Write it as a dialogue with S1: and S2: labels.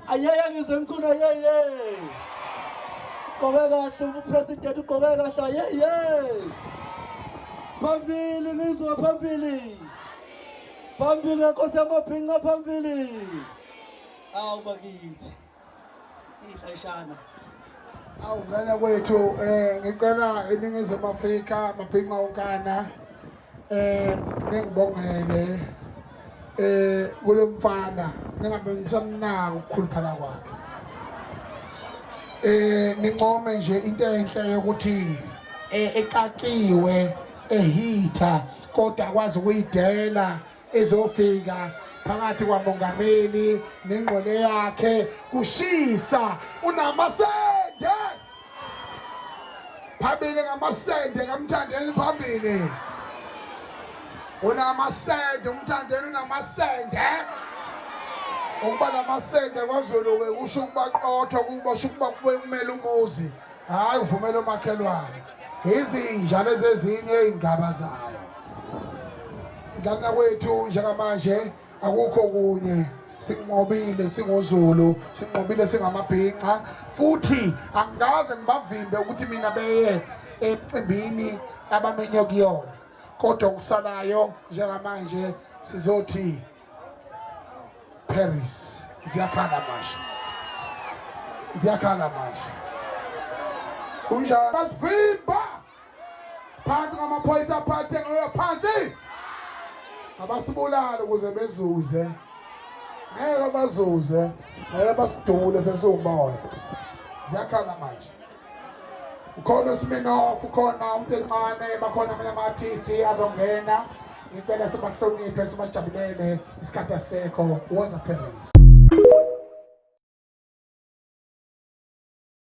S1: ayaya ngizemcuna yeye ugqoke kahle upresident ugqoke kahle yeye phambili Ngizwe phambili Nkosi yamabhinqa phambili awu bakithi ihlashana
S2: awungana kwethu ngicela iningizimu Afrika mabhinqa onkana ngibongele kulemfana ningabe msamnaka ukukhuluphala kwakhe nincome nje into enhle yokuthi ekakiwe ehitha kodwa akwazi ukuyidela ezofika phakathi kwamongameli nengqole yakhe kushisa unamasende phambili ngamasende ngamthandeni phambili unamasende umthandeni unamasende ukuba namasende kwaZulu ke kusho ukuba qotho kubasho ukuba kumele umuzi hayi uvumela umakhelwane izinja lezezinye izingaba zayo ngana kwethu njengamanje akukho kunye sinqobile singoZulu sinqobile singamabhinqa futhi angaze ngibavimbe ukuthi mina beye emcimbini abamenye kuyona kodwa kusalayo njengamanje sizothi Paris ziyakhala manje kunjani basivimba phansi ngamaphoyisa aphathe ngoyo phansi abasibulala ukuze bezuze ngeke bazuze ngeke basidule sesiwumoya ziyakhala manje ukhona Sminoff ukhona umntencane bakhona abanye ama-artisti azongena ngicela sibahloniphe sibajabulele isikhathi asekho woza Paris.